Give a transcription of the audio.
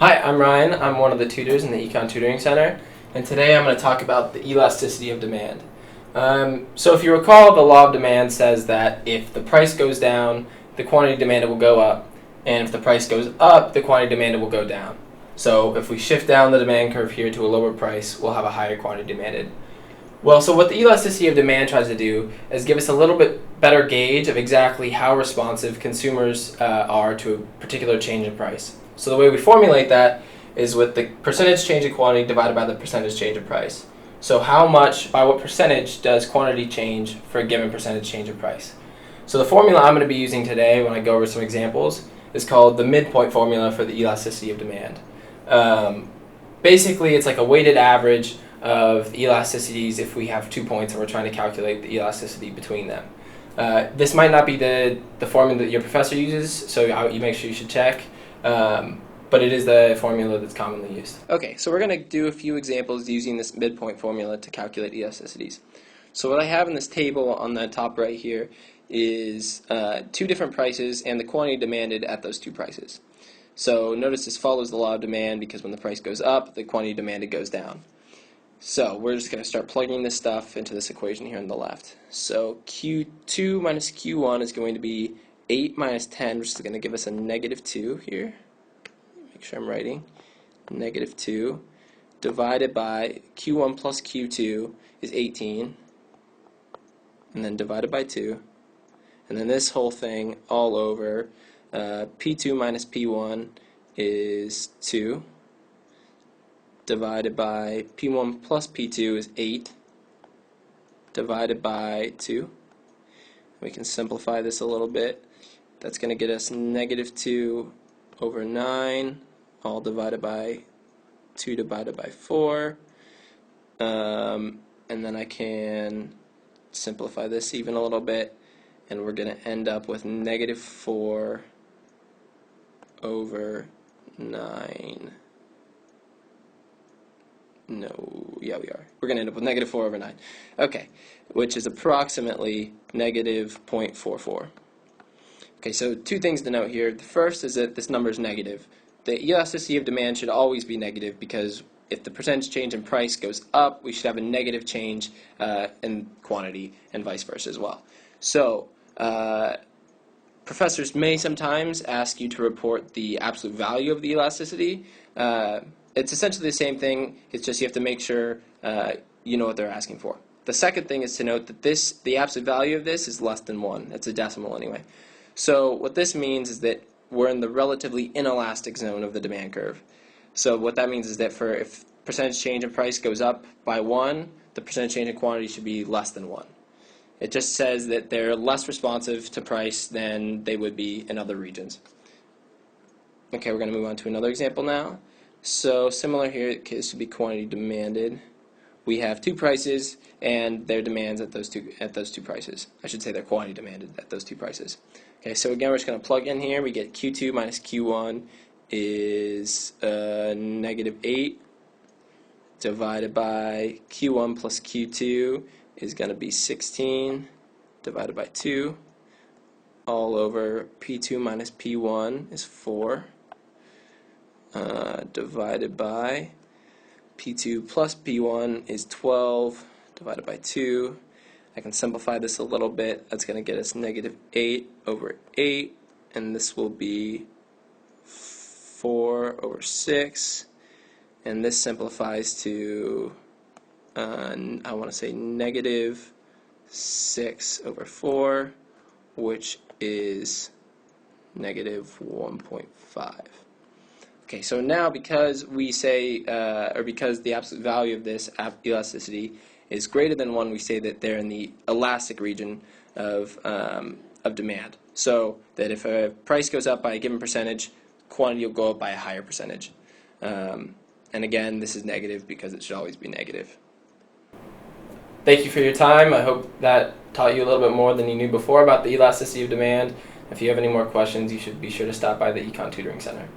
Hi, I'm Ryan. I'm one of the tutors in the Econ Tutoring Center, and today I'm going to talk about the elasticity of demand. So if you recall, the law of demand says that if the price goes down, the quantity demanded will go up, and if the price goes up, the quantity demanded will go down. So if we shift down the demand curve here to a lower price, we'll have a higher quantity demanded. Well, so what the elasticity of demand tries to do is give us a little bit better gauge of exactly how responsive consumers are to a particular change in price. So the way we formulate that is with the percentage change in quantity divided by the percentage change in price. So how much, by what percentage, does quantity change for a given percentage change in price? So the formula I'm going to be using today when I go over some examples is called the midpoint formula for the elasticity of demand. Basically, it's like a weighted average of the elasticities if we have 2 points and we're trying to calculate the elasticity between them. This might not be the formula that your professor uses, so you make sure you should check. But it is the formula that's commonly used. Okay, so we're going to do a few examples using this midpoint formula to calculate elasticities. So what I have in this table on the top right here is two different prices and the quantity demanded at those two prices. So notice this follows the law of demand because when the price goes up, the quantity demanded goes down. So we're just going to start plugging this stuff into this equation here on the left. So Q2 minus Q1 is going to be 8 minus 10, which is going to give us a negative 2 here. Make sure I'm writing. Negative 2 divided by Q1 plus Q2 is 18. And then divided by 2. And then this whole thing all over P2 minus P1 is 2. Divided by P1 plus P2 is 8. Divided by 2. We can simplify this a little bit. That's going to get us negative 2 over 9, all divided by 2 divided by 4. And then I can simplify this even a little bit, and we're going to end up with negative 4 over 9. No, yeah, we are. We're going to end up with negative 4 over 9. Okay, which is approximately negative 0.44. Okay, so two things to note here. The first is that this number is negative. The elasticity of demand should always be negative because if the percentage change in price goes up, we should have a negative change in quantity and vice versa as well. So professors may sometimes ask you to report the absolute value of the elasticity. It's essentially the same thing, it's just you have to make sure you know what they're asking for. The second thing is to note that the absolute value of this is less than 1. That's a decimal anyway. So what this means is that we're in the relatively inelastic zone of the demand curve. So what that means is that if percentage change in price goes up by 1, the percentage change in quantity should be less than 1. It just says that they're less responsive to price than they would be in other regions. Okay, we're going to move on to another example now. So similar here, this would be quantity demanded. We have two prices and their demands at those two prices. I should say their quantity demanded at those two prices. Okay, so again we're just going to plug in here. We get Q2 minus Q1 is negative 8 divided by Q1 plus Q2 is going to be 16 divided by 2 all over P2 minus P1 is 4 divided by P2 plus P1 is 12 divided by 2. I can simplify this a little bit. That's going to get us negative 8 over 8, and this will be 4 over 6, and this simplifies to, I want to say negative 6 over 4, which is negative 1.5. Okay, so now because we say, because the absolute value of this elasticity is greater than 1, we say that they're in the elastic region of demand. So that if a price goes up by a given percentage, quantity will go up by a higher percentage. And again, this is negative because it should always be negative. Thank you for your time. I hope that taught you a little bit more than you knew before about the elasticity of demand. If you have any more questions, you should be sure to stop by the Econ Tutoring Center.